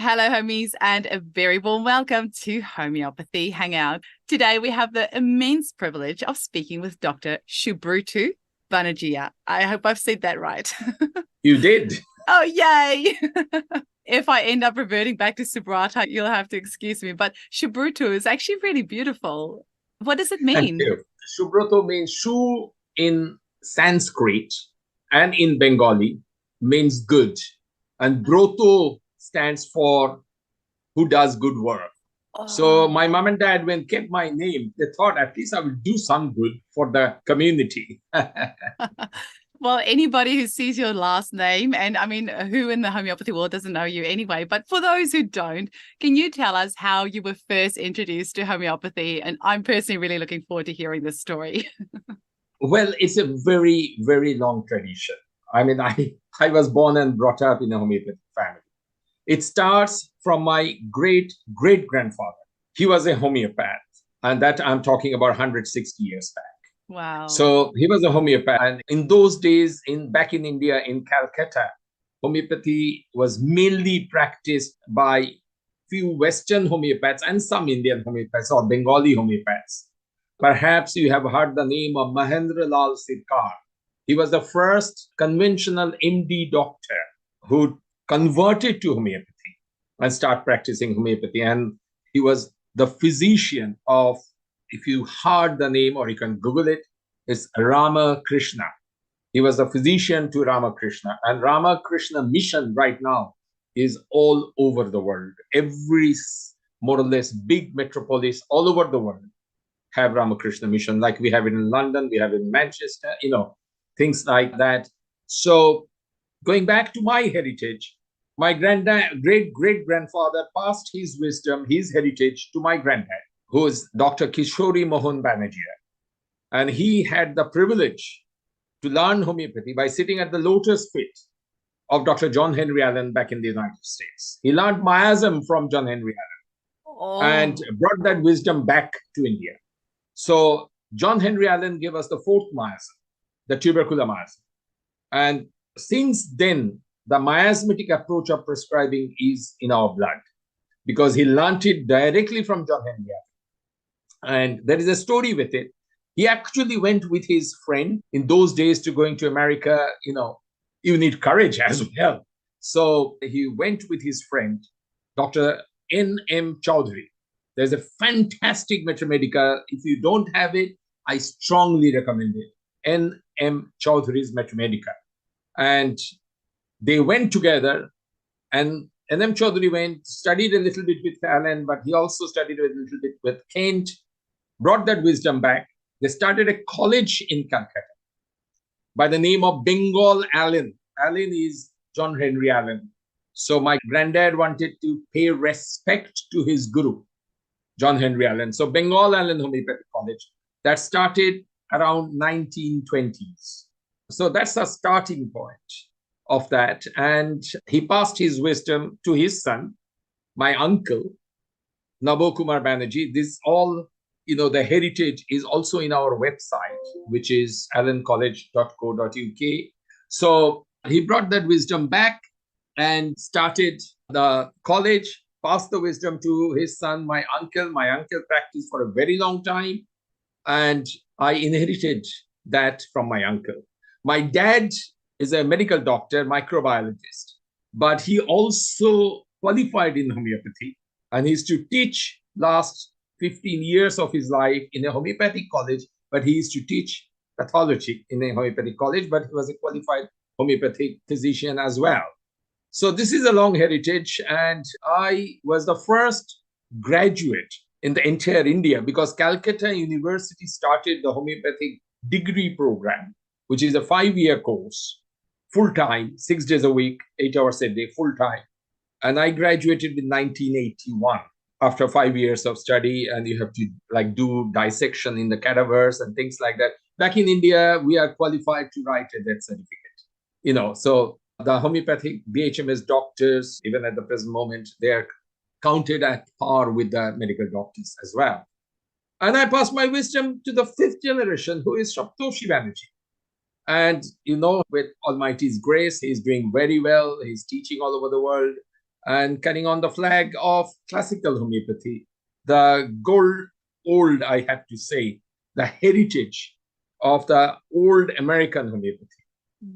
Hello, homies, and a very warm welcome to Homeopathy Hangout. Today, we have the immense privilege of speaking with Dr. Subrata Banerjea. I hope I've said that right. You did. Oh, yay! If I end up reverting back to Subrata, you'll have to excuse me. But Subrata is actually really beautiful. What does it Thank mean? you. Subrata means Shu in Sanskrit and in Bengali means good. And Broto stands for who does good work. So my mom and dad, when kept my name, they thought at least I will do some good for the community. Well, anybody who sees your last name, and I mean, who in the homeopathy world doesn't know you anyway, but for those who don't, can you tell us how you were first introduced to homeopathy? And I'm personally really looking forward to hearing this story. Well, it's a very, very long tradition. I mean, I was born and brought up in a homeopathic family. It starts from my great great grandfather. He was a homeopath, and that I'm talking about 160 years back. Wow. So he was a homeopath, and in those days, back in India, in Calcutta, homeopathy was mainly practiced by few Western homeopaths and some Indian homeopaths or Bengali homeopaths. Perhaps you have heard the name of Mahendra Lal Sirkar. He was the first conventional MD doctor who converted to homeopathy and start practicing homeopathy. And he was the physician of, if you heard the name or you can Google it, it's Ramakrishna. He was a physician to Ramakrishna. And Ramakrishna mission right now is all over the world. Every more or less big metropolis all over the world have Ramakrishna mission, like we have it in London, we have it in Manchester, things like that. So going back to my heritage, my great great grandfather passed his wisdom, his heritage to my granddad, who is Dr. Kishori Mohan Banerjea. And he had the privilege to learn homeopathy by sitting at the lotus feet of Dr. John Henry Allen back in the United States. He learned miasm from John Henry Allen and brought that wisdom back to India. So John Henry Allen gave us the fourth miasm, the tubercular miasm. And since then, the miasmatic approach of prescribing is in our blood because he learned it directly from John Henry Allen. And there is a story with it. He actually went with his friend in those days to going to America. You need courage as well. So he went with his friend, Dr. N.M. Chowdhury. There's a fantastic Meteria Medica. If you don't have it, I strongly recommend it. N.M. Chowdhury's Meteria Medica. And they went together, and N.M. Chowdhury went, studied a little bit with Allen, but he also studied a little bit with Kent, brought that wisdom back. They started a college in Calcutta by the name of Bengal Allen. Allen is John Henry Allen. So my granddad wanted to pay respect to his guru, John Henry Allen. So Bengal Allen Homeopathic College, that started around 1920s. So that's a starting point of that. And he passed his wisdom to his son, my uncle, Nabo Kumar Banerjee. This all, the heritage is also in our website, which is allancollege.co.uk. So he brought that wisdom back and started the college, passed the wisdom to his son, my uncle. My uncle practiced for a very long time, and I inherited that from my uncle. My dad is a medical doctor, microbiologist, but he also qualified in homeopathy, and he used to teach last 15 years of his life in a homeopathic college, but he used to teach pathology in a homeopathic college, but he was a qualified homeopathic physician as well. So this is a long heritage, and I was the first graduate in the entire India because Calcutta University started the homeopathic degree program, which is a 5-year course, full-time, 6 days a week, 8 hours a day, full-time. And I graduated in 1981 after 5 years of study, and you have to do dissection in the cadavers and things like that. Back in India, we are qualified to write a death certificate. So the homeopathic BHMS doctors, even at the present moment, they are counted at par with the medical doctors as well. And I passed my wisdom to the 5th generation, who is Saptoshi Banerjee. And, with Almighty's grace, he's doing very well. He's teaching all over the world. and carrying on the flag of classical homeopathy, the old, I have to say, the heritage of the old American homeopathy,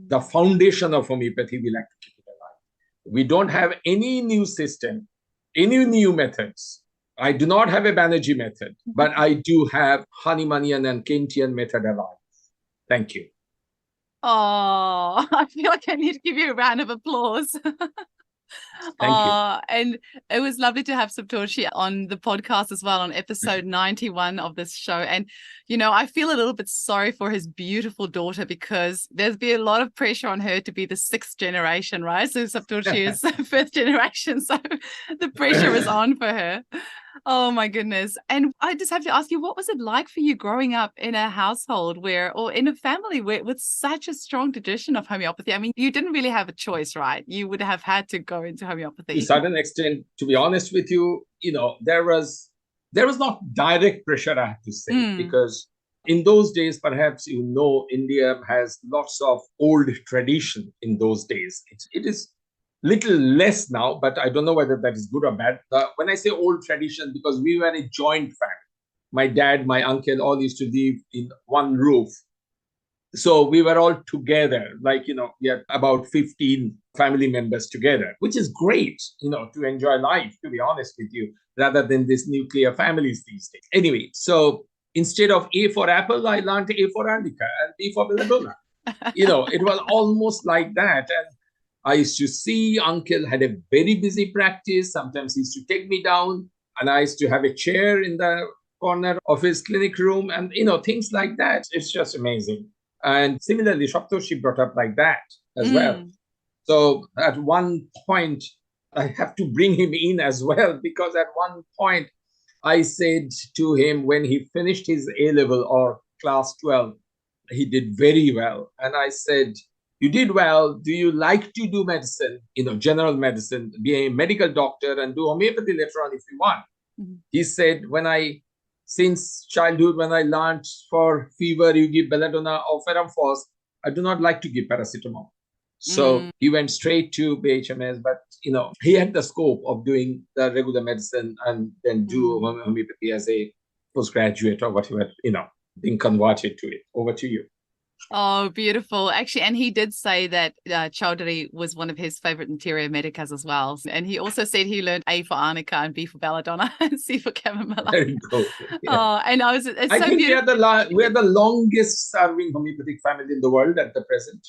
the foundation of homeopathy. We like to keep it alive. We don't have any new system, any new methods. I do not have a Banerjea method, but I do have Hahnemannian and Kentian method alive. Thank you. Oh, I feel like I need to give you a round of applause. Thank you. And it was lovely to have Subtoshi on the podcast as well, on episode 91 of this show. And, you know, I feel a little bit sorry for his beautiful daughter, because there's been a lot of pressure on her to be the 6th generation, right? So Subtoshi is 5th generation. So the pressure is on for her. Oh my goodness. And I just have to ask you, what was it like for you growing up in a household or in a family with such a strong tradition of homeopathy? I mean, you didn't really have a choice, right? You would have had to go into homeopathy. To a certain extent, to be honest with you, there was not direct pressure, I have to say, because in those days, perhaps, India has lots of old tradition in those days. It is little less now, but I don't know whether that is good or bad. When I say old tradition, because we were a joint family. My dad, my uncle, all used to live in one roof. So we were all together, like, we had about 15 family members together, which is great, to enjoy life, to be honest with you, rather than this nuclear families these days. Anyway, so instead of A for apple, I learned A for Indica and B for belladonna. It was almost like that. And I used to see uncle had a very busy practice. Sometimes he used to take me down, and I used to have a chair in the corner of his clinic room, and, things like that. It's just amazing. And similarly, Saptoshi brought up like that as well. So at one point, I have to bring him in as well, because at one point I said to him, when he finished his A-level or class 12, he did very well. And I said, you did well. Do you like to do medicine, general medicine, be a medical doctor and do homeopathy later on if you want? He said, since childhood, when I learned for fever, you give belladonna or ferramphos, I do not like to give paracetamol. So he went straight to BHMS, but, he had the scope of doing the regular medicine and then do homeopathy as a postgraduate or whatever, being converted to it. Over to you. Oh, beautiful. Actually, and he did say that Chowdhury was one of his favorite Meteria Medicas as well. And he also said he learned A for arnica and B for belladonna and C for chamomile. Very cool. Yeah. Oh, and I think we are the longest serving homeopathic family in the world at the present.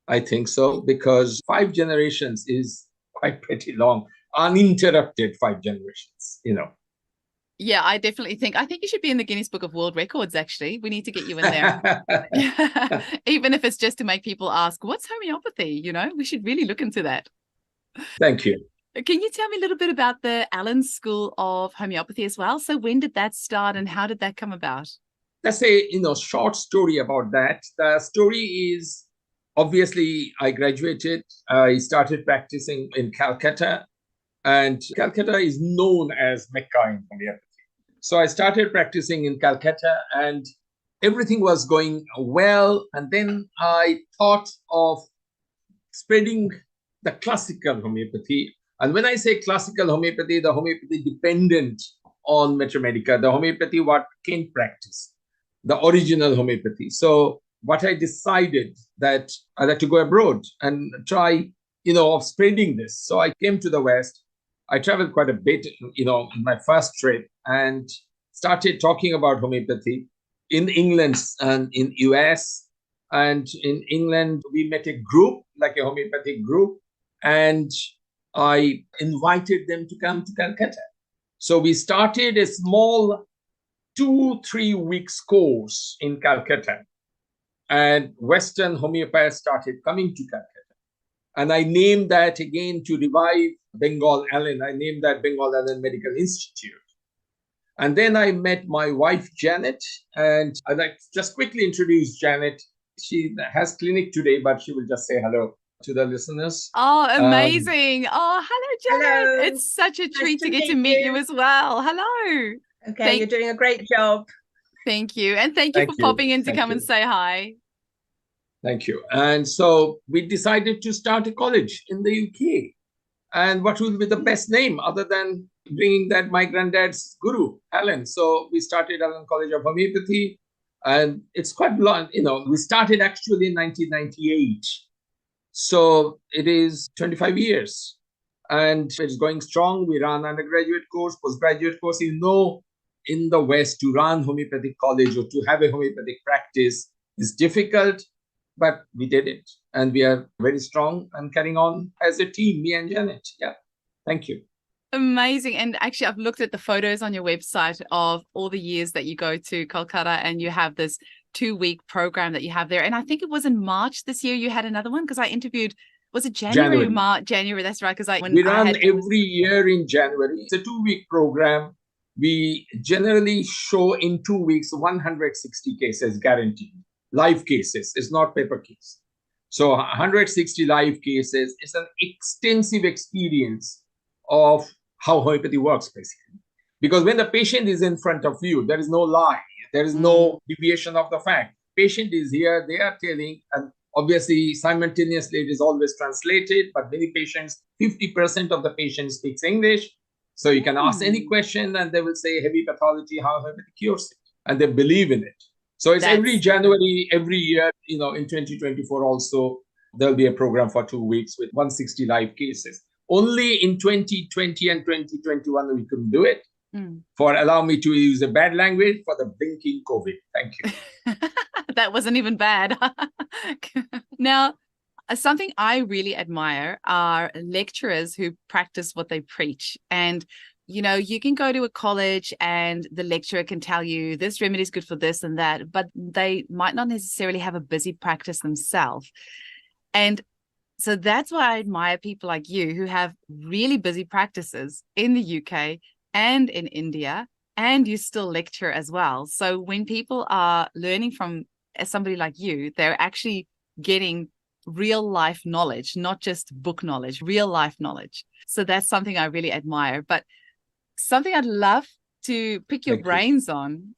I think so, because 5 generations is quite pretty long, uninterrupted 5 generations, Yeah, I think you should be in the Guinness Book of World Records, actually. We need to get you in there. Even if it's just to make people ask, what's homeopathy? We should really look into that. Thank you. Can you tell me a little bit about the Allan School of Homeopathy as well? So when did that start and how did that come about? That's a, short story about that. The story is, obviously, I graduated. I started practicing in Calcutta. And Calcutta is known as Mecca in homeopathy. So I started practicing in Calcutta and everything was going well. And then I thought of spreading the classical homeopathy. And when I say classical homeopathy, the homeopathy dependent on Meteria Medica, the homeopathy what Kent practiced, the original homeopathy. So what I decided that I'd like to go abroad and try, of spreading this. So I came to the West. I traveled quite a bit, in my first trip and started talking about homeopathy in England and in US. And in England, we met a group, like a homeopathic group, and I invited them to come to Calcutta. So we started a small 2-3 weeks course in Calcutta. And Western homeopaths started coming to Calcutta. And I named that, again, to revive Bengal Allen. I named that Bengal Allen Medical Institute. And then I met my wife, Janet. And I'd like to just quickly introduce Janet. She has clinic today, but she will just say hello to the listeners. Oh, amazing. Hello, Janet. Hello. It's such a treat to get to meet you as well. Hello. Okay, you're doing a great job. Thank you. And thank you for popping in to come and say hi. Thank you. And so we decided to start a college in the UK. And what will be the best name other than bringing that my granddad's guru, Allan? So we started Allan College of Homeopathy. And it's quite long, we started actually in 1998. So it is 25 years. And it's going strong. We run undergraduate course, postgraduate course. In the West, to run homeopathic college or to have a homeopathic practice is difficult, but we did it. And we are very strong and carrying on as a team, me and Janet. Yeah. Thank you. Amazing. And actually, I've looked at the photos on your website of all the years that you go to Calcutta, and you have this 2-week program that you have there. And I think it was in March this year you had another one, because I interviewed, was it January? January, that's right. Because we run every year in January. It's a 2-week program. We generally show in 2 weeks 160 cases guaranteed. Live cases. It's not paper case. So 160 live cases. It's an extensive experience of how homeopathy works, basically. Because when the patient is in front of you, there is no lie. There is no deviation of the fact. Patient is here, they are telling, and obviously simultaneously it is always translated, but many patients, 50% of the patient speaks English. So you can ask any question and they will say heavy pathology, how homeopathy cures it. And they believe in it. So it's every January, every year, in 2024 also, there'll be a program for 2 weeks with 160 live cases. Only in 2020 and 2021 we couldn't do it. For allow me to use a bad language, for the blinking COVID. Thank you. That wasn't even bad. Now, something I really admire are lecturers who practice what they preach. And, you can go to a college and the lecturer can tell you this remedy is good for this and that, but they might not necessarily have a busy practice themselves. And so that's why I admire people like you who have really busy practices in the UK and in India, and you still lecture as well. So when people are learning from somebody like you, they're actually getting real life knowledge, not just book knowledge, real life knowledge. So that's something I really admire. But something I'd love to pick your brains on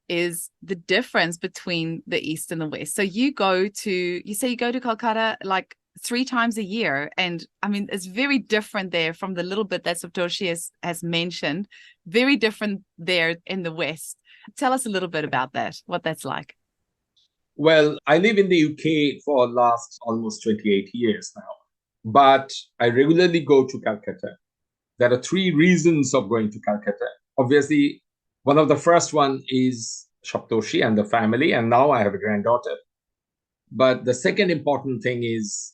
is the difference between the East and the West. So you say you go to Calcutta like 3 times a year. And I mean, it's very different there from the little bit that Saptoshi has mentioned, very different there in the West. Tell us a little bit about that, what that's like. Well, I live in the UK for the last almost 28 years now, but I regularly go to Calcutta. There are 3 reasons of going to Calcutta. Obviously, one of the first one is Saptoshi and the family, and now I have a granddaughter. But the second important thing is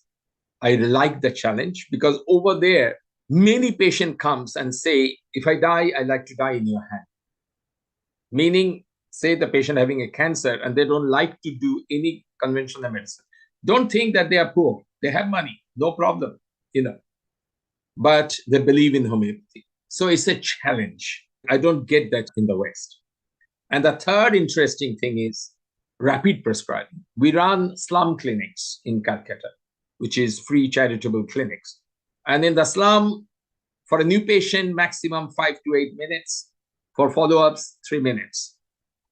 I like the challenge, because over there, many patient comes and say, if I die, I like to die in your hand. Meaning, say the patient having a cancer and they don't like to do any conventional medicine. Don't think that they are poor. They have money, no problem, but they believe in homeopathy. So it's a challenge. I don't get that in the West. And the third interesting thing is rapid prescribing. We run slum clinics in Calcutta, which is free charitable clinics. And in the slum, for a new patient, maximum 5 to 8 minutes. For follow-ups, 3 minutes.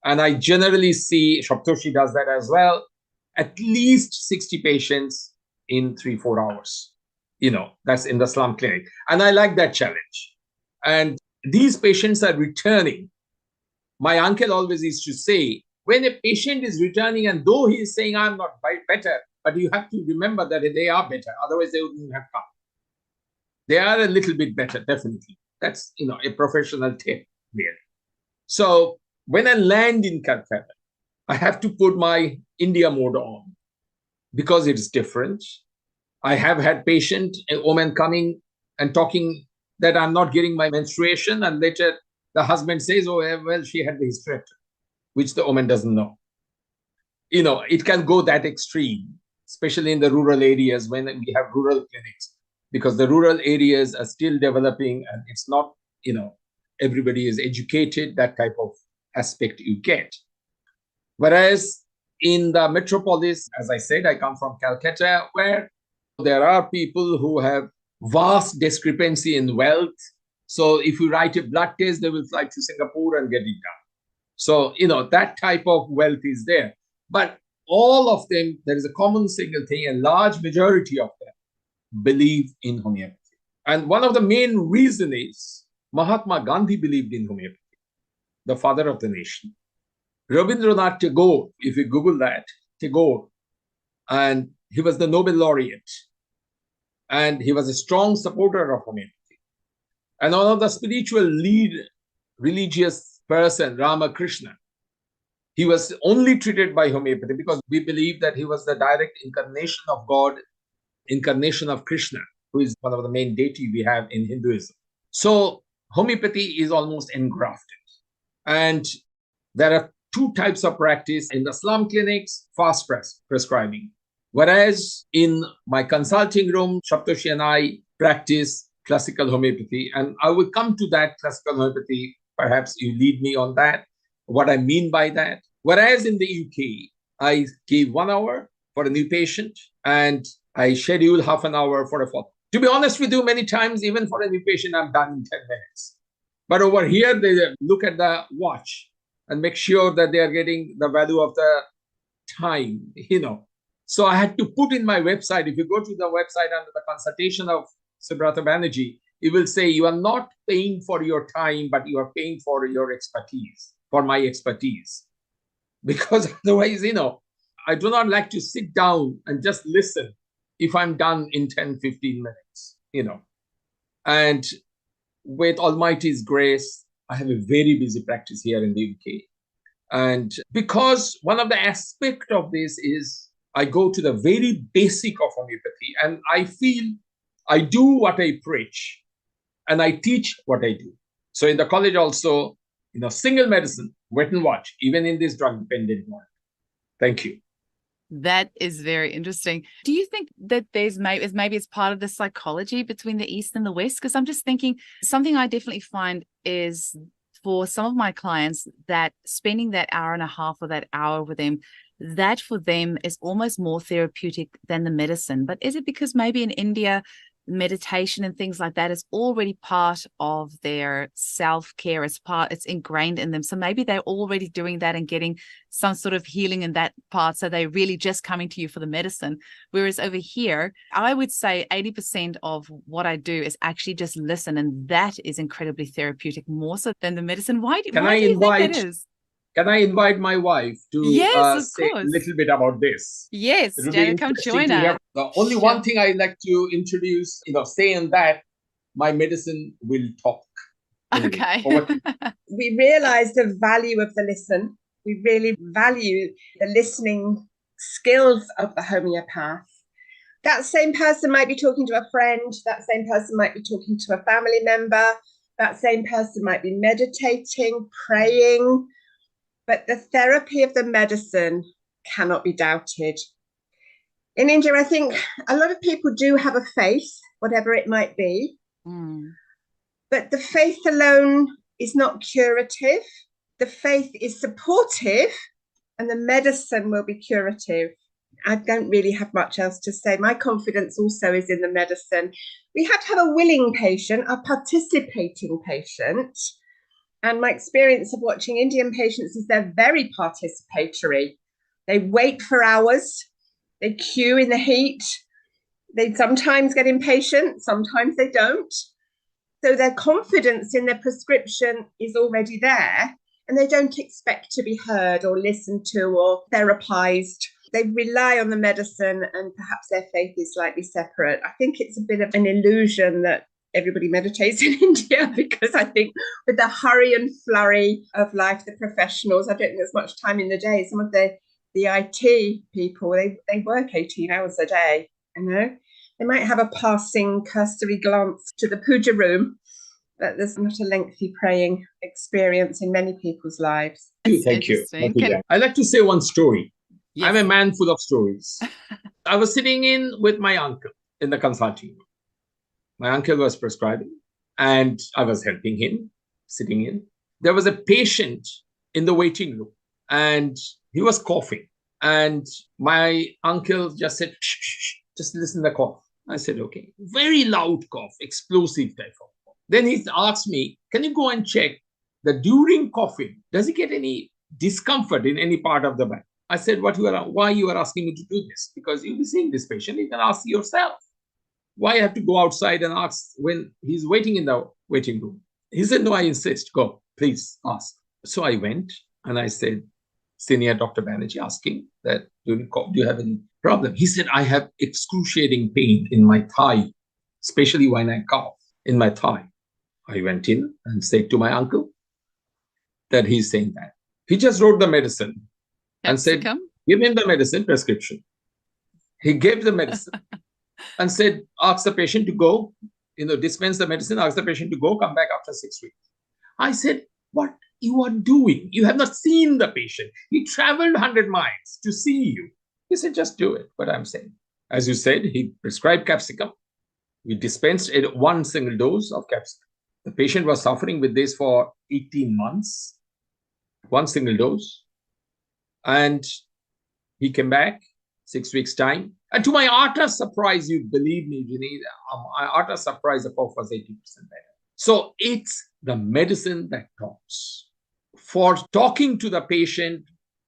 And I generally see, Saptoshi does that as well, at least 60 patients in 3-4 hours. That's in the slum clinic. And I like that challenge. And these patients are returning. My uncle always used to say, when a patient is returning, and though he is saying, I'm not better, but you have to remember that they are better. Otherwise, they wouldn't have come. They are a little bit better, definitely. That's, a professional tip, really. So when I land in Calcutta, I have to put my India mode on because it's different. I have had a woman coming and talking that I'm not getting my menstruation, and later the husband says, oh, well, she had the hysterectomy, which the woman doesn't know. It can go that extreme, especially in the rural areas when we have rural clinics, because the rural areas are still developing and it's not, everybody is educated, that type of aspect you get. Whereas in the metropolis, as I said, I come from Calcutta, where there are people who have vast discrepancy in wealth. So if you write a blood test, they will fly to Singapore and get it done. So, that type of wealth is there. But all of them, there is a common single thing, a large majority of them believe in homeopathy. And one of the main reasons is Mahatma Gandhi believed in homeopathy, the father of the nation. Rabindranath Tagore, if you Google that, Tagore, and he was the Nobel laureate. And he was a strong supporter of homeopathy. And one of the spiritual lead religious person, Ramakrishna, he was only treated by homeopathy because we believe that he was the direct incarnation of God, incarnation of Krishna, who is one of the main deity we have in Hinduism. So homeopathy is almost engrafted. And there are two types of practice in the slum clinics, fast prescribing. Whereas in my consulting room, Shaptoshi and I practice classical homeopathy. And I will come to that classical homeopathy. Perhaps you lead me on that, what I mean by that. Whereas in the UK, I give 1 hour for a new patient and I schedule half an hour for a follow-up. To be honest with you, many times, even for a new patient, I'm done in 10 minutes. But over here, they look at the watch and make sure that they are getting the value of the time, So I had to put in my website, if you go to the website under the consultation of Subrata Banerjea, it will say you are not paying for your time, but you are paying for your expertise, for my expertise. Because otherwise, I do not like to sit down and just listen if I'm done in 10, 15 minutes, And with Almighty's grace, I have a very busy practice here in the UK. And because one of the aspects of this is I go to the very basic of homeopathy and I feel I do what I preach and I teach what I do. So in the college also, single medicine, wait and watch, even in this drug-dependent world. Thank you. That is very interesting. Do you think that maybe it's part of the psychology between the East and the West? Because I'm just thinking something I definitely find is for some of my clients that spending that hour and a half or that hour with them, that for them is almost more therapeutic than the medicine. But is it because maybe in India, meditation and things like that is already part of their self-care, it's ingrained in them, so maybe they're already doing that and getting some sort of healing in that part, so they're really just coming to you for the medicine? Whereas over here, I would say 80% of what I do is actually just listen, and that is incredibly therapeutic, more so than the medicine. Why do you think that is? Can I invite my wife to say a little bit about this? Yes, Janet, come join us. The only one thing I'd like to introduce, say in that, my medicine will talk. Okay. We realize the value of the listen. We really value the listening skills of the homeopath. That same person might be talking to a friend. That same person might be talking to a family member. That same person might be meditating, praying. But the therapy of the medicine cannot be doubted. In India, I think a lot of people do have a faith, whatever it might be. But the faith alone is not curative. The faith is supportive, and the medicine will be curative. I don't really have much else to say. My confidence also is in the medicine. We have to have a willing patient, a participating patient. And my experience of watching Indian patients is they're very participatory. They wait for hours. They queue in the heat. They sometimes get impatient. Sometimes they don't. So their confidence in their prescription is already there. And they don't expect to be heard or listened to or therapized. They rely on the medicine, and perhaps their faith is slightly separate. I think it's a bit of an illusion that everybody meditates in India, because I think with the hurry and flurry of life, the professionals, I don't think there's much time in the day. Some of the IT people, they work 18 hours a day, They might have a passing cursory glance to the puja room, but there's not a lengthy praying experience in many people's lives. Thank you. I'd like to say one story. Yes. I'm a man full of stories. I was sitting in with my uncle in the consulting room. My uncle was prescribing and I was helping him, sitting in. There was a patient in the waiting room and he was coughing. And my uncle just said, shh, shh, shh, just listen to the cough. I said, okay. Very loud cough, explosive type of cough. Then he asked me, can you go and check that during coughing, does he get any discomfort in any part of the body? I said, why you are asking me to do this? Because you'll be seeing this patient, you can ask yourself. Why I have to go outside and ask when he's waiting in the waiting room? He said, no, I insist. Go, please ask. So I went and I said, Senior Dr. Banerjea asking that, do you have any problem? He said, I have excruciating pain in my thigh, especially when I cough in my thigh. I went in and said to my uncle that he's saying that. He just wrote the medicine and said, give him the medicine prescription. He gave the medicine and said, ask the patient to go, dispense the medicine, ask the patient to go, come back after 6 weeks. I said, what you are doing? You have not seen the patient. He traveled 100 miles to see you. He said, just do it, what I'm saying. As you said, he prescribed capsicum. We dispensed one single dose of capsicum. The patient was suffering with this for 18 months, one single dose. And he came back 6 weeks' time. And to my utter surprise, you believe me, Ginny, my utter surprise, the cough was 80% better. So it's the medicine that talks. For talking to the patient,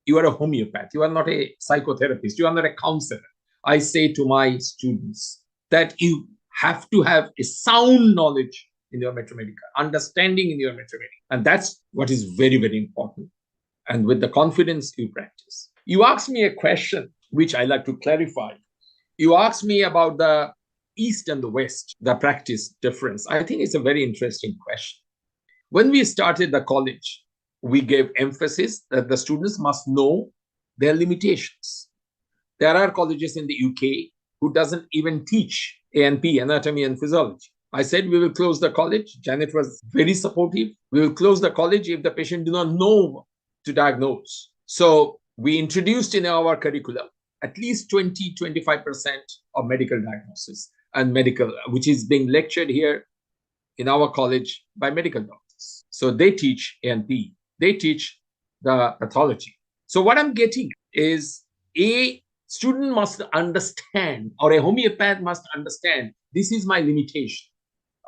you are a homeopath. You are not a psychotherapist. You are not a counselor. I say to my students that you have to have a sound knowledge in your Meteria Medica, understanding in your Meteria Medica. And that's what is very, very important. And with the confidence you practice. You asked me a question, which I like to clarify. You asked me about the East and the West, the practice difference. I think it's a very interesting question. When we started the college, we gave emphasis that the students must know their limitations. There are colleges in the UK who doesn't even teach A&P, anatomy and physiology. I said, we will close the college. Janet was very supportive. We will close the college if the patient do not know to diagnose. So we introduced in our curriculum at least 20-25% of medical diagnosis and medical, which is being lectured here in our college by medical doctors. So they teach A&P. They teach the pathology. So what I'm getting is a student must understand, or a homeopath must understand, this is my limitation.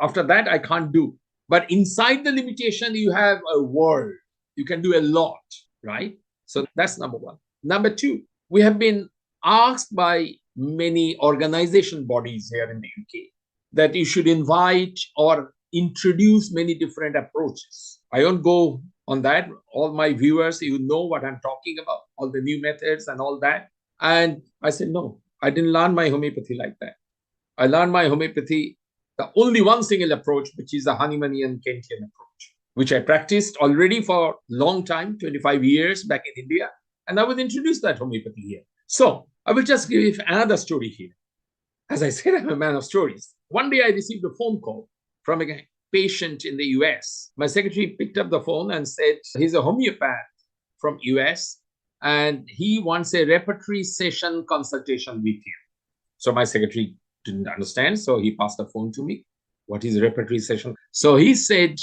After that, I can't do. But inside the limitation, you have a world. You can do a lot, right? So that's number one. Number two, we have been asked by many organization bodies here in the UK that you should invite or introduce many different approaches. I won't go on that. All my viewers, you know what I'm talking about, all the new methods and all that. And I said, no, I didn't learn my homeopathy like that. I learned my homeopathy, the only one single approach, which is the Hahnemannian Kentian approach, which I practiced already for a long time, 25 years back in India. And I will introduce that homeopathy here. So I will just give another story here. As I said, I'm a man of stories. One day I received a phone call from a patient in the US. My secretary picked up the phone and said, he's a homeopath from US and he wants a repertory session consultation with you. So my secretary didn't understand. So he passed the phone to me. What is a repertory session? So he said,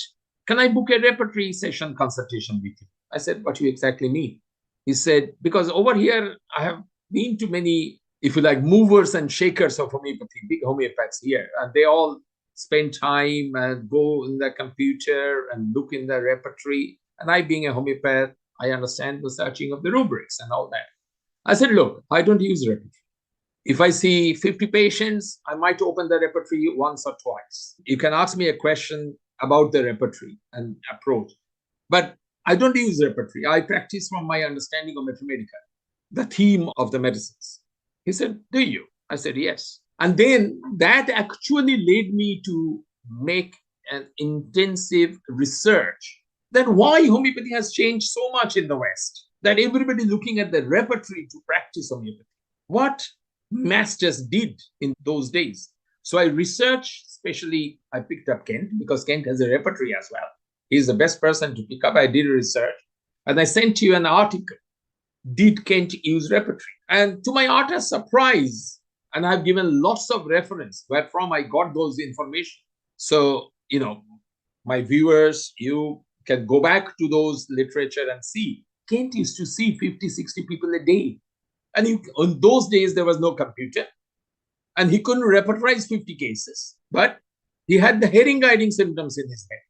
can I book a repertory session consultation with you? I said, what do you exactly mean? He said, because over here, I have been to many, if you like, movers and shakers of homeopathy, big homeopaths here. And they all spend time and go in the computer and look in the repertory. And I, being a homeopath, I understand the searching of the rubrics and all that. I said, look, I don't use repertory. If I see 50 patients, I might open the repertory once or twice. You can ask me a question about the repertory and approach. But I don't use repertory. I practice from my understanding of Meteria Medica, the theme of the medicines. He said, do you? I said, yes. And then that actually led me to make an intensive research that why homeopathy has changed so much in the West, that everybody looking at the repertory to practice homeopathy. What masters did in those days. So I researched, especially I picked up Kent because Kent has a repertory as well. He's the best person to pick up. I did research and I sent you an article. Did Kent use repertory? And to my utter surprise, and I've given lots of reference where from I got those information. So, my viewers, you can go back to those literature and see. Kent used to see 50, 60 people a day. And in those days, there was no computer. And he couldn't repertorize 50 cases. But he had the herring guiding symptoms in his head.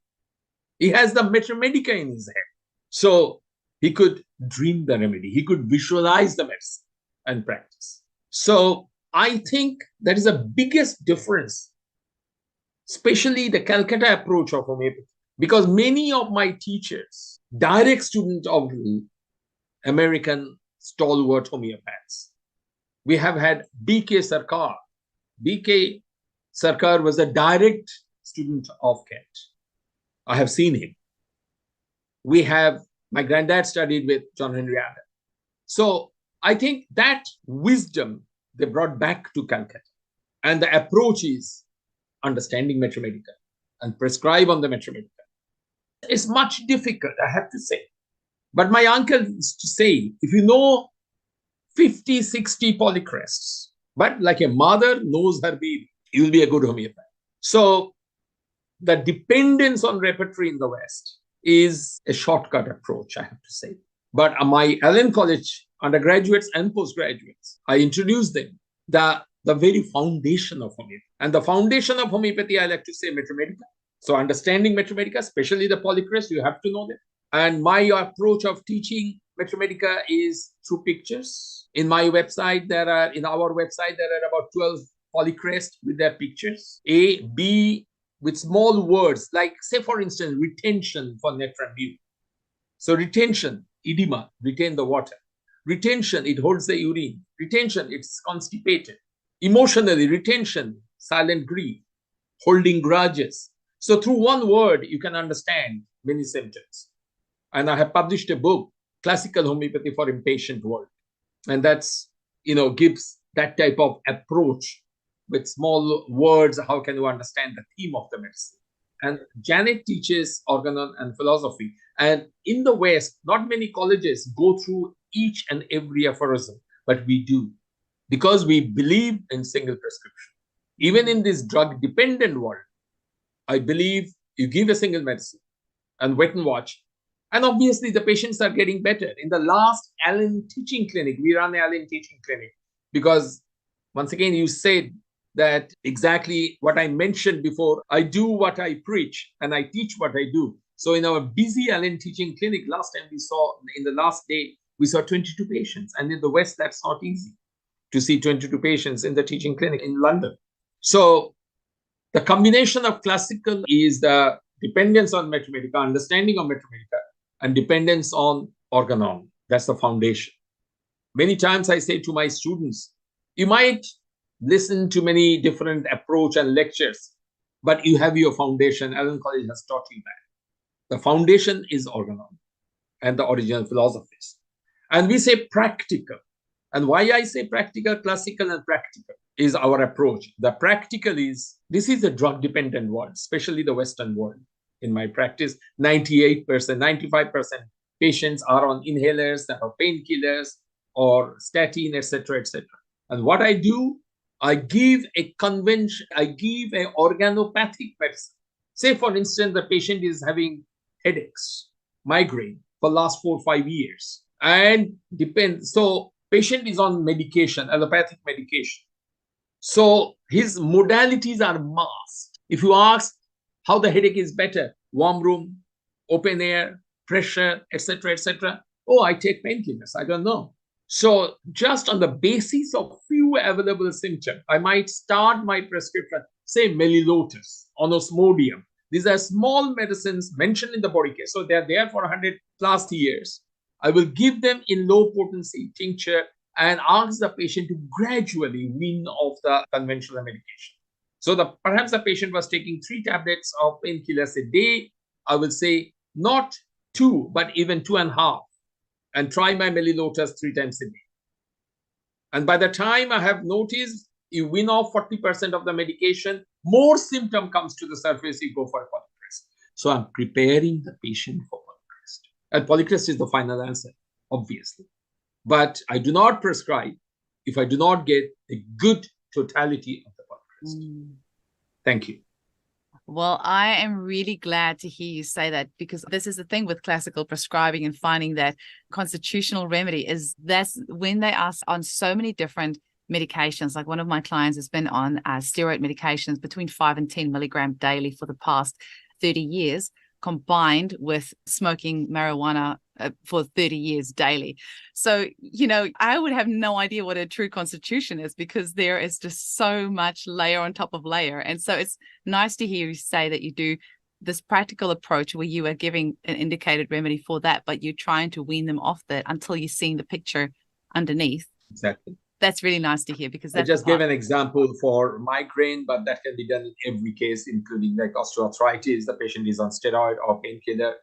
He has the Meteria Medica in his head. So he could dream the remedy. He could visualize the medicine and practice. So I think that is the biggest difference, especially the Calcutta approach of homeopathy, because many of my teachers, direct students of American stalwart homeopaths. We have had B.K. Sarkar. B.K. Sarkar was a direct student of Kent. I have seen him. My granddad studied with John Henry Allen. So I think that wisdom they brought back to Calcutta. And the approach is understanding Meteria Medica and prescribe on the Meteria Medica. It's much difficult, I have to say. But my uncle used to say, if you know 50, 60 polycrests, but like a mother knows her baby, you'll be a good homeopath. So the dependence on repertory in the West is a shortcut approach, I have to say. But my Allan College undergraduates and postgraduates, I introduced them the very foundation of homeopathy. And the foundation of homeopathy, I like to say, Meteria Medica. So understanding Meteria Medica, especially the polycrest, you have to know them. And my approach of teaching Meteria Medica is through pictures. In our website, there are about 12 polycrests with their pictures. A, B, with small words, like, say, for instance, retention for nephron view. So retention, edema, retain the water. Retention, it holds the urine. Retention, it's constipated. Emotionally, retention, silent grief, holding grudges. So through one word, you can understand many symptoms. And I have published a book, Classical Homeopathy for Impatient World. And that's, gives that type of approach with small words. How can you understand the theme of the medicine? And Janet teaches organon and philosophy. And in the West, not many colleges go through each and every aphorism, but we do, because we believe in single prescription. Even in this drug-dependent world, I believe you give a single medicine and wait and watch. And obviously, the patients are getting better. In the last Allan teaching clinic, we run an Allan teaching clinic, because once again, you said that exactly what I mentioned before. I do what I preach and I teach what I do. So in our busy Allan teaching clinic, last time in the last day, we saw 22 patients. And in the West, that's not easy to see 22 patients in the teaching clinic in London. So the combination of classical is the dependence on Meteria Medica, understanding of Meteria Medica, and dependence on organon. That's the foundation. Many times I say to my students, you might listen to many different approach and lectures, but you have your foundation. Allan College has taught you that. The foundation is organon and the original philosophies. And we say practical. And why I say practical, classical and practical is our approach. The practical is, this is a drug-dependent world, especially the Western world. In my practice, 98%, 95% patients are on inhalers that are painkillers or statin, etc., etc. And what I do, I give a organopathic medicine. Say, for instance, the patient is having headaches, migraine for the last 4 or 5 years. And so patient is on medication, allopathic medication. So his modalities are masked. If you ask how the headache is better, warm room, open air, pressure, etc., etc. Oh, I take painkillers. I don't know. So just on the basis of few available symptoms, I might start my prescription, say Melilotus, Onosmodium. These are small medicines mentioned in the body case. So they're there for 100 plus years. I will give them in low potency tincture and ask the patient to gradually wean off the conventional medication. So perhaps the patient was taking 3 tablets of painkillers a day. I will say not 2, but even 2.5, and try my Melilotus 3 times a day. And by the time I have noticed you wean off 40% of the medication, more symptom comes to the surface, you go for a polycrest. So I'm preparing the patient for polycrest. And polycrest is the final answer, obviously. But I do not prescribe if I do not get a good totality of the polycrest. Thank you. Well, I am really glad to hear you say that, because this is the thing with classical prescribing and finding that constitutional remedy is that's when they are on so many different medications. Like one of my clients has been on steroid medications between 5 and 10 milligrams daily for the past 30 years. combined with smoking marijuana for 30 years daily. So, I would have no idea what a true constitution is, because there is just so much layer on top of layer. And so it's nice to hear you say that you do this practical approach where you are giving an indicated remedy for that, but you're trying to wean them off that until you're seeing the picture underneath. Exactly. That's really nice to hear, because that's I just gave an example for migraine, but that can be done in every case, including like osteoarthritis. The patient is on steroid or painkiller.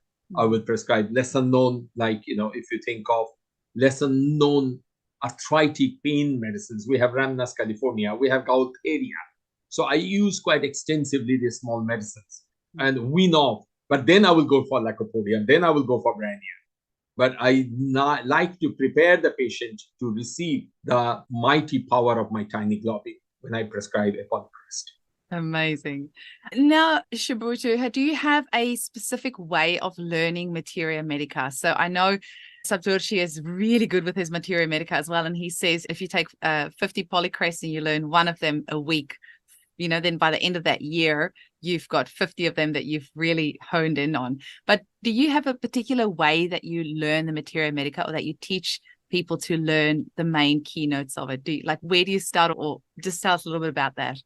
I will prescribe lesser known, like, if you think of lesser known arthritic pain medicines, we have Rhamnus california, we have Meteria. So I use quite extensively these small medicines and wean off. But then I will go for lycopodium, then I will go for brania. But I like to prepare the patient to receive the mighty power of my tiny globule when I prescribe a polycrest. Amazing. Now, Subrata, do you have a specific way of learning Meteria Medica? So I know Sabdurshi is really good with his Meteria Medica as well. And he says if you take 50 polycrests and you learn one of them a week, then by the end of that year, you've got 50 of them that you've really honed in on. But do you have a particular way that you learn the Meteria Medica, or that you teach people to learn the main keynotes of it? Where do you start, or just tell us a little bit about that?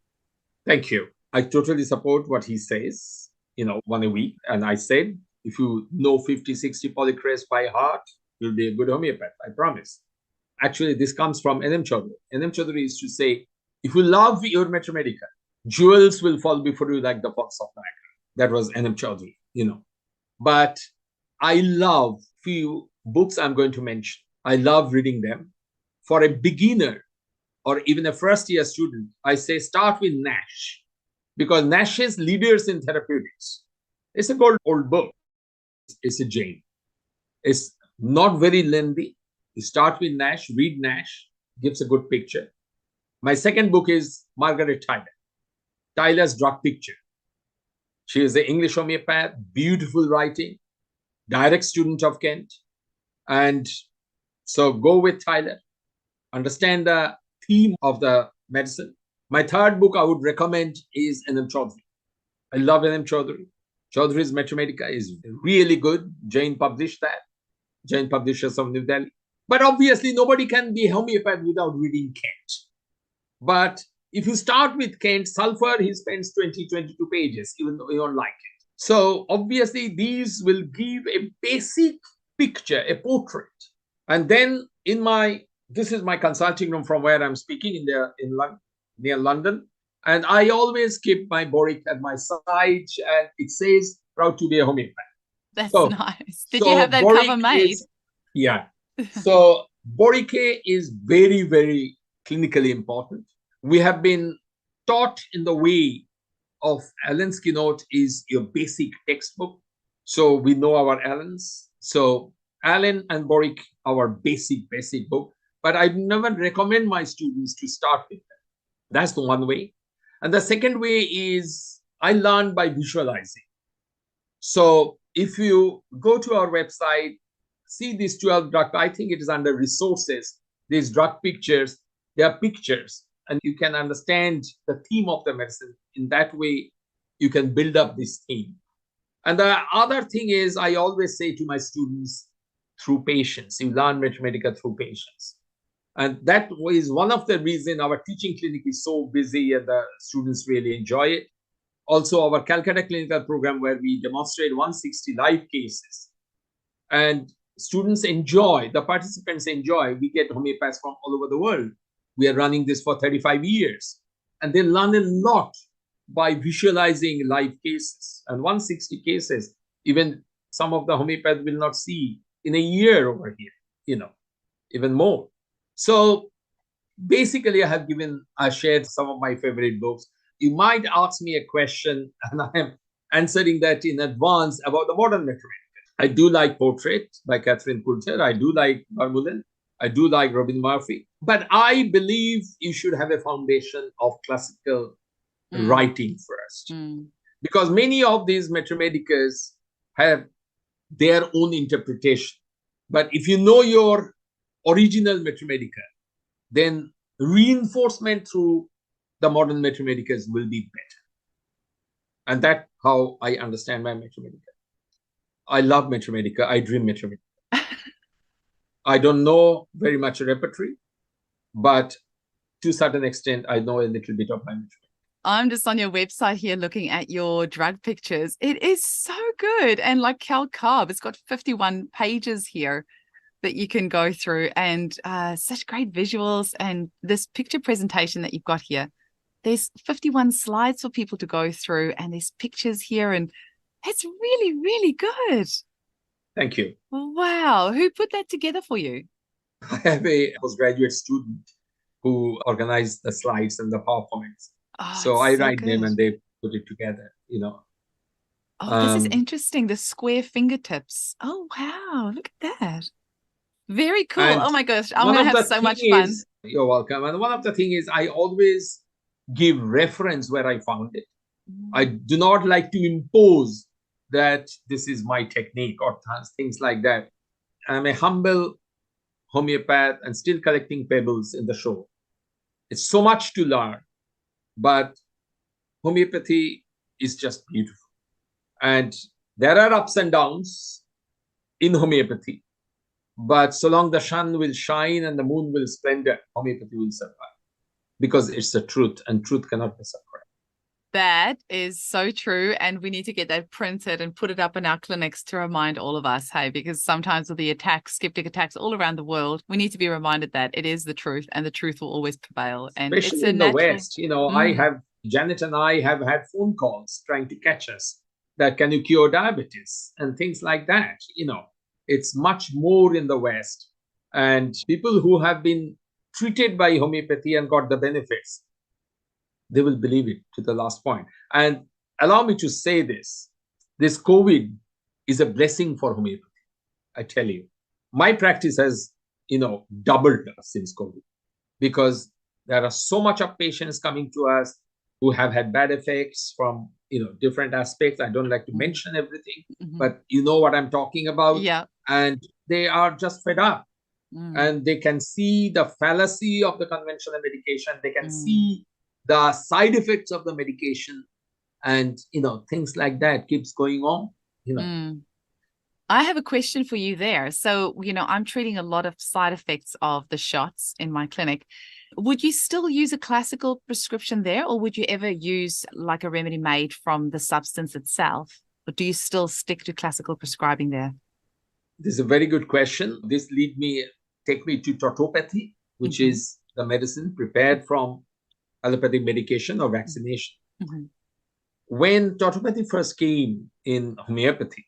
Thank you. I totally support what he says, one a week. And I said, if you know 50, 60 polycrests by heart, you'll be a good homeopath, I promise. Actually, this comes from N.M. Chaudhary. N.M. Chaudhary used to say, if you love your Meteria Medica, jewels will fall before you like the falls of Niagara. That was N.M. Chaudhary, But I love few books I'm going to mention. I love reading them. For a beginner or even a first-year student, I say start with Nash, because Nash's Leaders in Therapeutics. It's a good old book. It's a Jain. It's not very lengthy. You start with Nash, read Nash, gives a good picture. My second book is Margaret Tyler. Tyler's Drug Picture. She is an English homeopath, beautiful writing, direct student of Kent. And so go with Tyler, understand the theme of the medicine. My third book I would recommend is N.M. Chaudhary. I love N.M. Chaudhary. Chaudhary's Meteria Medica is really good. Jain published that. Jain Publishers of New Delhi. But obviously, nobody can be a homeopath without reading Kent. But if you start with Kent, Sulphur, he spends 20, 22 pages, even though you don't like it. So obviously, these will give a basic picture, a portrait. And then this is my consulting room from where I'm speaking near London. And I always keep my Boric at my side, and it says, proud to be a homeopath. That's nice. Did you have that Boric cover made? Yeah. So Boric is very, very clinically important. We have been taught in the way of Allan's keynote is your basic textbook. So we know our Allans. So Allan and Boric, our basic book. But I never recommend my students to start with them. That's the one way. And the second way is I learn by visualizing. So if you go to our website, see these 12 drug, I think it is under resources, these drug pictures, they are pictures, and you can understand the theme of the medicine. In that way, you can build up this theme. And the other thing is, I always say to my students, through patients, you learn Meteria Medica through patients. And that is one of the reasons our teaching clinic is so busy and the students really enjoy it. Also, our Calcutta clinical program, where we demonstrate 160 live cases. And students enjoy, the participants enjoy. We get homeopaths from all over the world. We are running this for 35 years. And they learn a lot by visualizing live cases. And 160 cases, even some of the homeopaths will not see in a year over here, even more. So basically, I shared some of my favorite books. You might ask me a question, and I am answering that in advance about the modern Meteria Medica. I do like Portrait by Catherine Coulter. I do like Vermeulen. I do like Robin Murphy. But I believe you should have a foundation of classical writing first. Because many of these Meteria Medicas have their own interpretation. But if you know your original Meteria Medica, then reinforcement through the modern Meteria Medicas will be better. And that's how I understand my Meteria Medica. I love Meteria Medica. I dream Meteria Medica. I don't know very much repertory, but to a certain extent, I know a little bit of my Meteria. I'm just on your website here looking at your drug pictures. It is so good. And like Calcutta, it's got 51 pages here that you can go through, and such great visuals. And this picture presentation that you've got here, there's 51 slides for people to go through, and there's pictures here, and it's really, really good. Thank you. Wow. Who put that together for you? I have a postgraduate student who organized the slides and the PowerPoints. Oh, so I so write them good. and they put it together, Oh, this is interesting. The square fingertips. Oh, wow. Look at that. Very cool. And oh my gosh. I'm one going to of have the so much thing fun. is, you're welcome. And one of the thing is, I always give reference where I found it. I do not like to impose that this is my technique or things like that. I'm a humble homeopath and still collecting pebbles in the shore. It's so much to learn, but homeopathy is just beautiful. And there are ups and downs in homeopathy, but so long the sun will shine and the moon will splendor, homeopathy will survive, because it's the truth, and truth cannot be suppressed. That is so true. And we need to get that printed and put it up in our clinics to remind all of us, hey, because sometimes with the attacks, skeptic attacks all around the world, we need to be reminded that it is the truth and the truth will always prevail. And especially it's a in the West, Janet and I have had phone calls trying to catch us that can you cure diabetes and things like that. It's much more in the West. And people who have been treated by homeopathy and got the benefits, they will believe it to the last point. And allow me to say this COVID is a blessing for homeopathy. I tell you, my practice has, doubled since COVID, because there are so much of patients coming to us who have had bad effects from, different aspects. I don't like to mention everything, but you know what I'm talking about. Yeah. And they are just fed up. And they can see the fallacy of the conventional medication. They can see the side effects of the medication, and things like that keeps going on. I have a question for you there. So, I'm treating a lot of side effects of the shots in my clinic. Would you still use a classical prescription there, or would you ever use like a remedy made from the substance itself? Or do you still stick to classical prescribing there? This is a very good question. This take me to tautopathy, which is the medicine prepared from allopathic medication or vaccination. When tautopathy first came in homeopathy,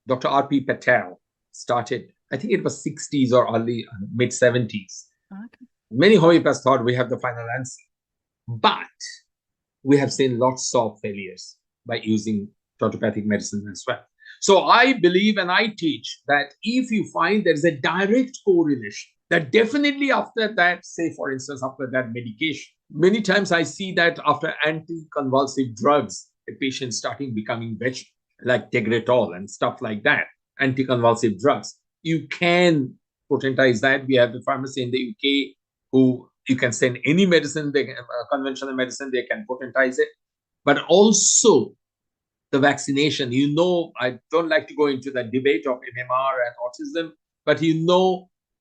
Dr. R.P. Patel started, I think it was 60s or early mid 70s. Okay. Many homeopaths thought we have the final answer, but we have seen lots of failures by using tautopathic medicine as well. So I believe and I teach that if you find there is a direct correlation, that definitely after that, say for instance, after that medication, many times I see that after anticonvulsive drugs, a patient starting becoming vegetable, like Tegretol and stuff like that, anticonvulsive drugs. You can potentize that. We have a pharmacy in the UK who you can send any medicine, conventional medicine, they can potentize it. But also the vaccination, I don't like to go into the debate of MMR and autism, but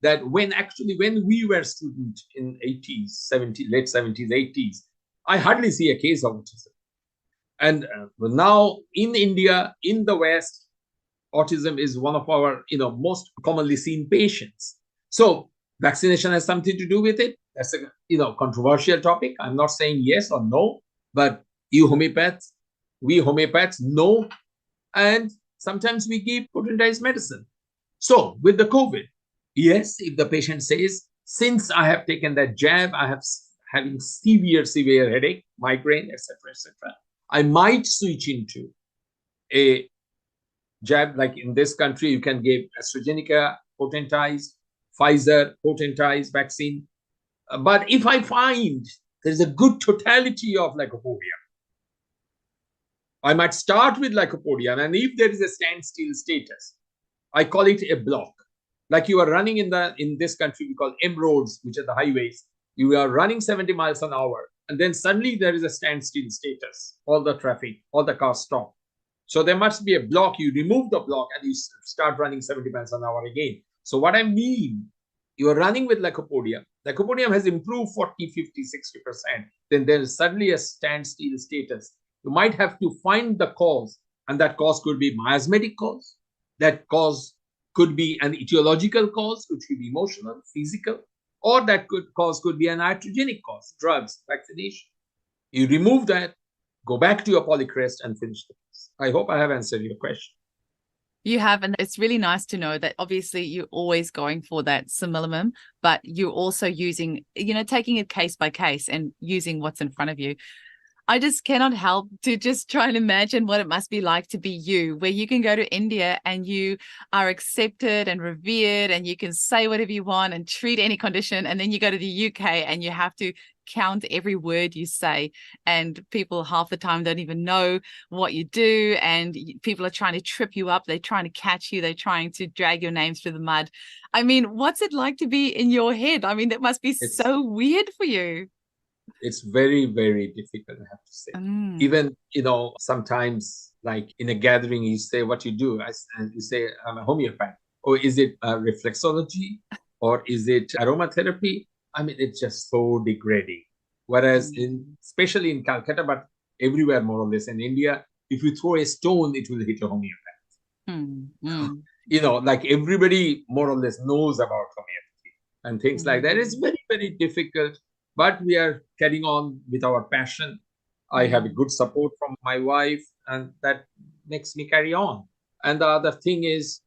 that when we were students in 80s, 70s, late 70s, 80s, I hardly see a case of autism. And now in India, in the West, autism is one of our, most commonly seen patients. So vaccination has something to do with it. That's a, controversial topic. I'm not saying yes or no, but we homeopaths know, and sometimes we give potentized medicine. So with the COVID, yes, if the patient says, since I have taken that jab, I have having severe headache, migraine, etc., I might switch into a jab. Like in this country, you can give AstraZeneca potentized, Pfizer potentized vaccine. But if I find there's a good totality of lycopodium, I might start with lycopodium. And if there is a standstill status, I call it a block. Like you are running in this country, we call M roads, which are the highways. You are running 70 miles an hour. And then suddenly there is a standstill status. All the traffic, all the cars stop. So there must be a block. You remove the block and you start running 70 miles an hour again. So what I mean, you are running with lycopodium. Lycopodium has improved 40, 50, 60%. Then there is suddenly a standstill status. You might have to find the cause, and that cause could be miasmatic cause. That cause could be an etiological cause, which could be emotional, physical, or that cause could be an iatrogenic cause, drugs, vaccination. You remove that, go back to your polycrest and finish the case. I hope I have answered your question. You have, and it's really nice to know that obviously you're always going for that simillimum, but you're also using, taking it case by case and using what's in front of you. I just cannot help to just try and imagine what it must be like to be you, where you can go to India and you are accepted and revered and you can say whatever you want and treat any condition. And then you go to the UK and you have to count every word you say. And people half the time don't even know what you do. And people are trying to trip you up. They're trying to catch you. They're trying to drag your name through the mud. I mean, what's it like to be in your head? I mean, that must be so weird for you. It's very, very difficult, I have to say. Even, sometimes like in a gathering, you say what you do, and you say, I'm a homeopath. Or is it reflexology? Or is it aromatherapy? I mean, it's just so degrading. Whereas especially in Calcutta, but everywhere more or less in India, if you throw a stone, it will hit a homeopath. Like everybody more or less knows about homeopathy and things like that. It's very, very difficult. But we are carrying on with our passion. I have a good support from my wife, and that makes me carry on. And the other thing is,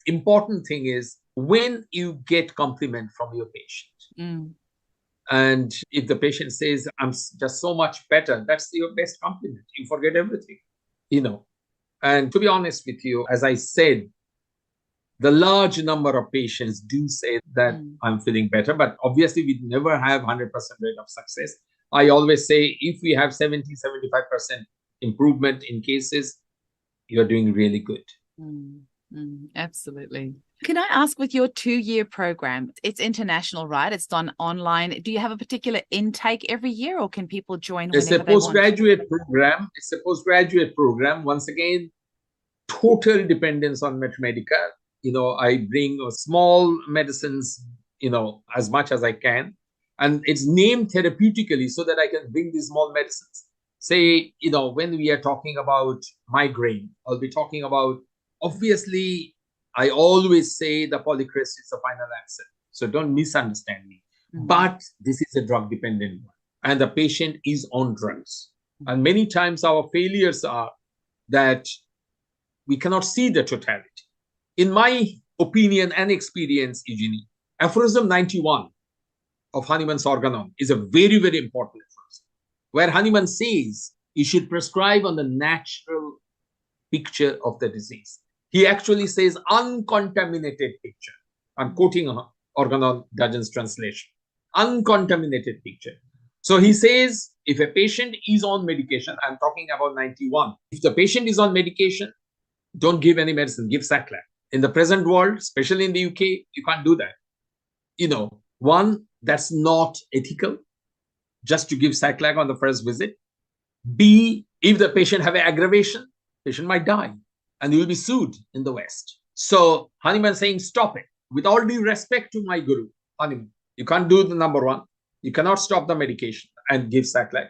important thing is when you get compliment from your patient. And if the patient says, I'm just so much better, that's your best compliment. You forget everything, And to be honest with you, as I said, the large number of patients do say that I'm feeling better, but obviously we never have 100% rate of success. I always say if we have 70, 75% improvement in cases, you're doing really good. Absolutely. Can I ask, with your 2-year program, it's international, right? It's done online. Do you have a particular intake every year, or can people join whenever they want? It's a postgraduate program. It's a postgraduate program. Once again, total dependence on Meteria Medica. I bring small medicines, as much as I can. And it's named therapeutically so that I can bring these small medicines. Say, when we are talking about migraine, I'll be talking about, obviously, I always say the polycrest is the final answer. So don't misunderstand me. But this is a drug-dependent one. And the patient is on drugs. And many times our failures are that we cannot see the totality. In my opinion and experience, Eugenie, aphorism 91 of Hahnemann's Organon is a very, very important aphorism, where Hahnemann says you should prescribe on the natural picture of the disease. He actually says uncontaminated picture. I'm quoting Organon Dudgeon's translation. Uncontaminated picture. So he says if a patient is on medication, I'm talking about 91. If the patient is on medication, don't give any medicine, give sackcloth. In the present world, especially in the UK, you can't do that. One, that's not ethical, just to give sackcloth on the first visit. B, if the patient have an aggravation, patient might die and you will be sued in the West. So Hahnemann saying, stop it. With all due respect to my guru, Hahnemann, you can't do the number one. You cannot stop the medication and give sackcloth.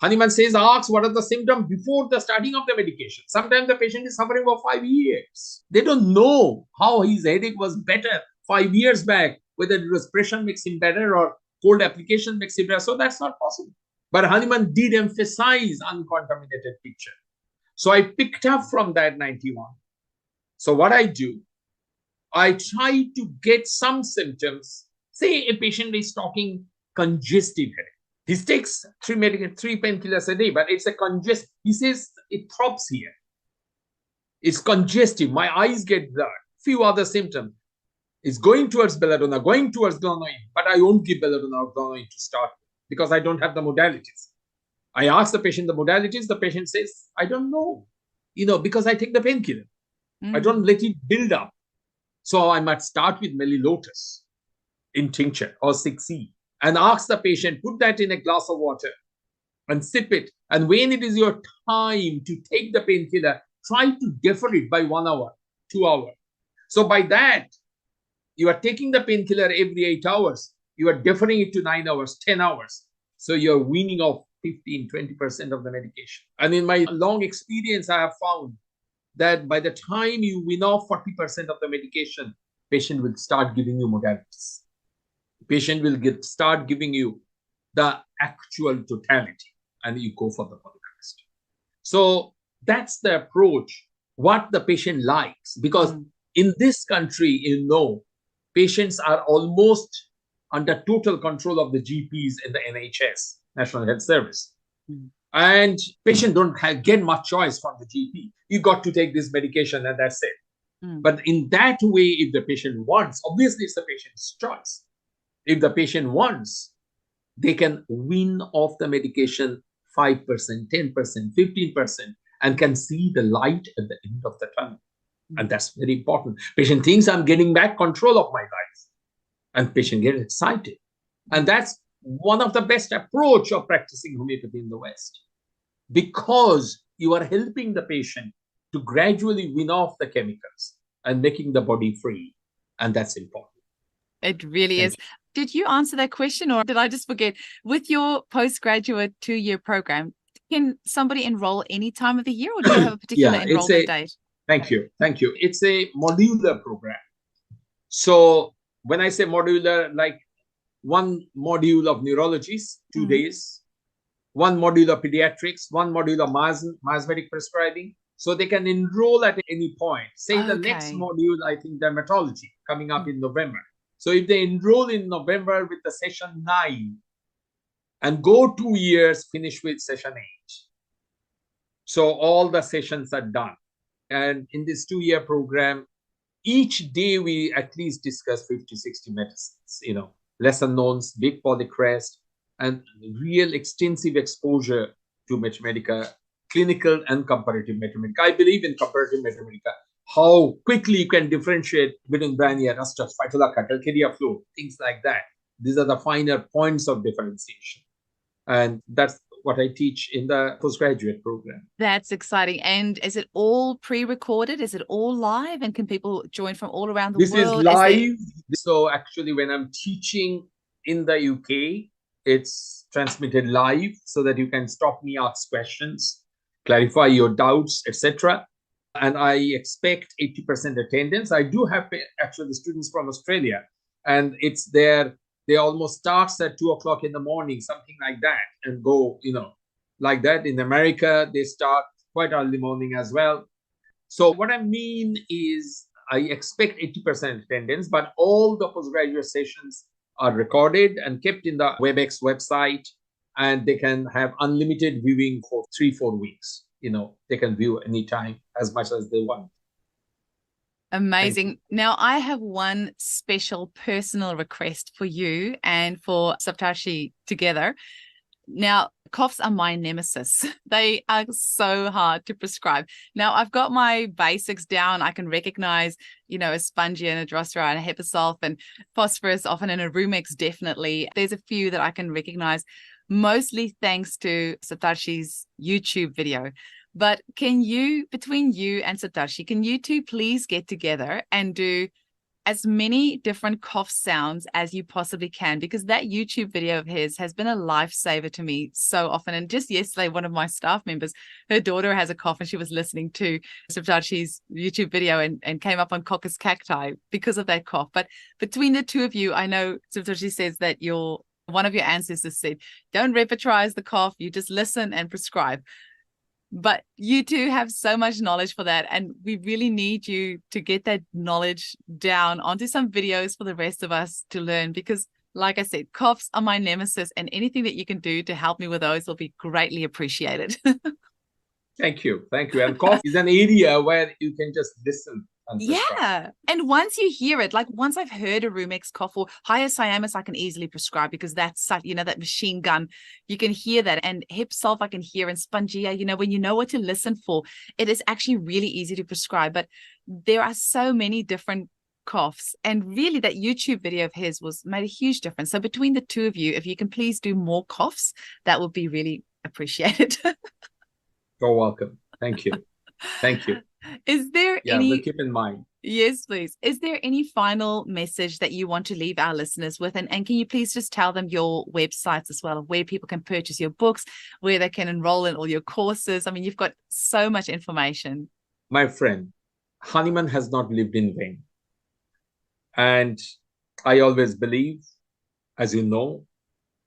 Hahnemann says, ask what are the symptoms before the starting of the medication. Sometimes the patient is suffering for 5 years. They don't know how his headache was better 5 years back, whether it was pressure makes him better or cold application makes him better. So that's not possible. But Hahnemann did emphasize uncontaminated picture. So I picked up from that 91. So what I do, I try to get some symptoms. Say a patient is talking congestive headache. He takes 3 painkillers a day, but it's a congestive. He says it throbs here. It's congestive. My eyes get blurred. Few other symptoms. It's going towards belladonna, going towards guanine, but I won't give belladonna or guanine to start because I don't have the modalities. I ask the patient the modalities. The patient says, I don't know, because I take the painkiller. I don't let it build up. So I might start with melilotus in tincture or 6C and ask the patient, put that in a glass of water and sip it. And when it is your time to take the painkiller, try to defer it by 1 hour, 2 hours. So by that, you are taking the painkiller every 8 hours. You are deferring it to 9 hours, 10 hours. So you're weaning off 15, 20% of the medication. And in my long experience, I have found that by the time you wean off 40% of the medication, patient will start giving you modalities. Patient will start giving you the actual totality, and you go for the podcast. So that's the approach, what the patient likes. Because in this country, patients are almost under total control of the GPs in the NHS, National Health Service. And patients don't get much choice from the GP. You got to take this medication and that's it. But in that way, if the patient wants, obviously it's the patient's choice. If the patient wants, they can wean off the medication 5%, 10%, 15%, and can see the light at the end of the tunnel. And that's very important. Patient thinks I'm getting back control of my life. And patient gets excited. And that's one of the best approach of practicing homeopathy in the West. Because you are helping the patient to gradually wean off the chemicals and making the body free. And that's important. It really is. Did you answer that question, or did I just forget? With your postgraduate 2-year program, can somebody enroll any time of the year, or do you have a particular enrollment date? Thank you. It's a modular program. So when I say modular, like one module of neurology, 2 days, one module of pediatrics, one module of miasmatic prescribing. So they can enroll at any point. Say the next module, I think dermatology, coming up in November. So if they enroll in November with the session 9 and go 2 years, finish with session 8. So all the sessions are done. And in this 2-year program, each day we at least discuss 50, 60 medicines, lesser knowns, big polycrest, and real extensive exposure to Meteria, clinical and comparative Meteria. I believe in comparative Meteria, how quickly you can differentiate between Brania, Rastus, Phytolacca, Calcutta flow, things like that. These are the finer points of differentiation. And that's what I teach in the postgraduate program. That's exciting. And is it all pre-recorded? Is it all live? And can people join from all around the world? This is live. So actually, when I'm teaching in the UK, it's transmitted live so that you can stop me, ask questions, clarify your doubts, etc. And I expect 80% attendance. I do have actually students from Australia, and it's there. They almost starts at 2 o'clock in the morning, something like that, and go, like that. In America, they start quite early morning as well. So what I mean is I expect 80% attendance, but all the postgraduate sessions are recorded and kept in the WebEx website, and they can have unlimited viewing for 3-4 weeks. They can view anytime as much as they want. Amazing. Now, I have one special personal request for you and for Saptarshi together. Now, coughs are my nemesis. They are so hard to prescribe. Now, I've got my basics down. I can recognize, a Spongia and a Drosera and a Hepasulf and phosphorus, often in a Rumex, definitely. There's a few that I can recognize, mostly thanks to Saptarshi's YouTube video. But between you and Saptarshi, can you two please get together and do as many different cough sounds as you possibly can? Because that YouTube video of his has been a lifesaver to me so often. And just yesterday, one of my staff members, her daughter has a cough, and she was listening to Saptarshi's YouTube video and came up on coccus cacti because of that cough. But between the two of you, I know Saptarshi says that one of your ancestors said, don't repertorize the cough, you just listen and prescribe. But you two have so much knowledge for that, and we really need you to get that knowledge down onto some videos for the rest of us to learn, because like I said, coughs are my nemesis, and anything that you can do to help me with those will be greatly appreciated. Thank you. And cough is an area where you can just listen. Yeah. And once you hear it, like once I've heard a Rumex cough or hyoscyamus, I can easily prescribe, because that's such, that machine gun, you can hear that. And Hepasulf I can hear, and Spongia, when you know what to listen for, it is actually really easy to prescribe. But there are so many different coughs, and really that YouTube video of his made a huge difference. So between the two of you, if you can please do more coughs, that would be really appreciate it. You're welcome. Thank you. Thank you. Is there Yeah, any... we'll keep in mind. Yes, please. Is there any final message that you want to leave our listeners with? And can you please just tell them your websites as well, where people can purchase your books, where they can enroll in all your courses? I mean, you've got so much information. My friend, Hahnemann has not lived in vain. And I always believe, as you know,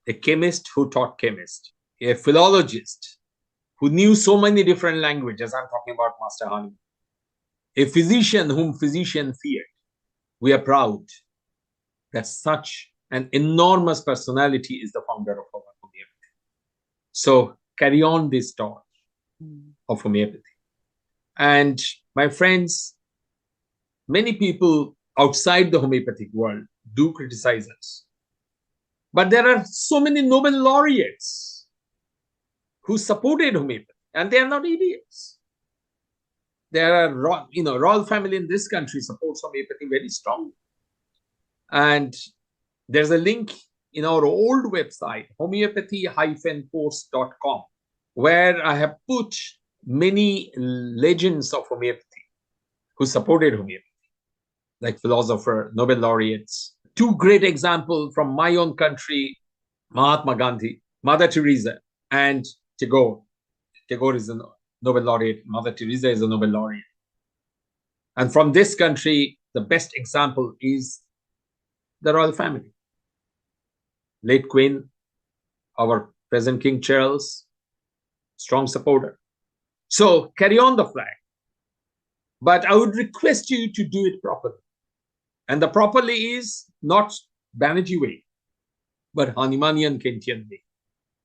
a chemist who taught chemist, a philologist who knew so many different languages. I'm talking about Master Hahnemann. A physician whom physicians feared. We are proud that such an enormous personality is the founder of our homeopathy. So carry on this torch of homeopathy. And my friends, many people outside the homeopathic world do criticize us. But there are so many Nobel laureates who supported homeopathy, and they are not idiots. There are, royal family in this country supports homeopathy very strongly. And there's a link in our old website, homeopathy-course.com, where I have put many legends of homeopathy who supported homeopathy, like philosopher, Nobel laureates. Two great examples from my own country, Mahatma Gandhi, Mother Teresa, and Tagore. Tagore is a Nobel laureate. Mother Teresa is a Nobel laureate. And from this country, the best example is the royal family. Late Queen, our present King Charles, strong supporter. So carry on the flag. But I would request you to do it properly. And the properly is not Banerjea way, but Hahnemannian Kentian way.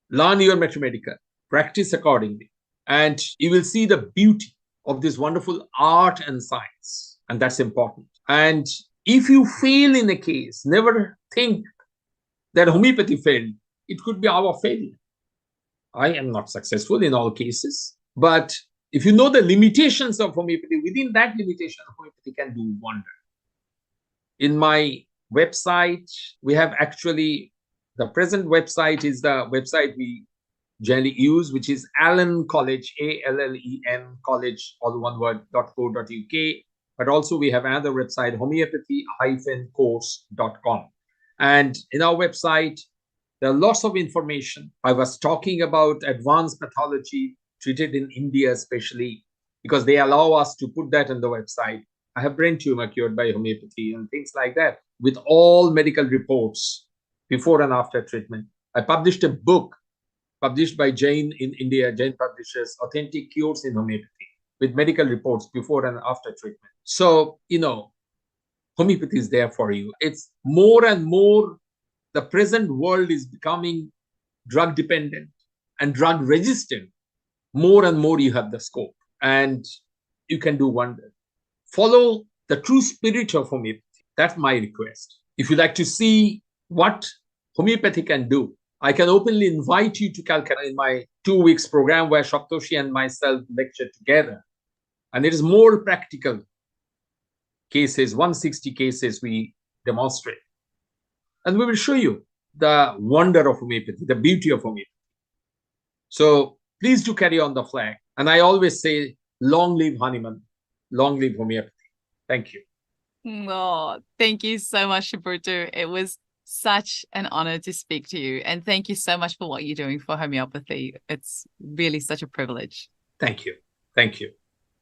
Learn your Meteria Medica, practice accordingly, and you will see the beauty of this wonderful art and science. And that's important. And if you fail in a case, never think that homeopathy failed. It could be our failure. I am not successful in all cases, but if you know the limitations of homeopathy, within that limitation, homeopathy can do wonder. In my website, we have actually, the present website is the website we generally use, which is Allan College, ALLEN College, all one word, .co.uk. But also we have another website, homeopathy-course.com. And in our website, there are lots of information. I was talking about advanced pathology treated in India, especially because they allow us to put that on the website. I have brain tumor cured by homeopathy and things like that, with all medical reports before and after treatment. I published a book published by Jain in India, Jain publishers, Authentic Cures in Homeopathy, with medical reports before and after treatment. So, homeopathy is there for you. It's more and more, the present world is becoming drug dependent and drug resistant. More and more you have the scope and you can do wonders. Follow the true spirit of homeopathy. That's my request. If you like to see what homeopathy can do, I can openly invite you to Calcutta in my 2 weeks program where Shaptoshi and myself lecture together. And it is more practical cases, 160 cases we demonstrate. And we will show you the wonder of homeopathy, the beauty of homeopathy. So please do carry on the flag. And I always say, long live Hahnemann, long live homeopathy. Thank you. Oh, thank you so much, Subrata. It was such an honor to speak to you. And thank you so much for what you're doing for homeopathy. It's really such a privilege. Thank you. Thank you.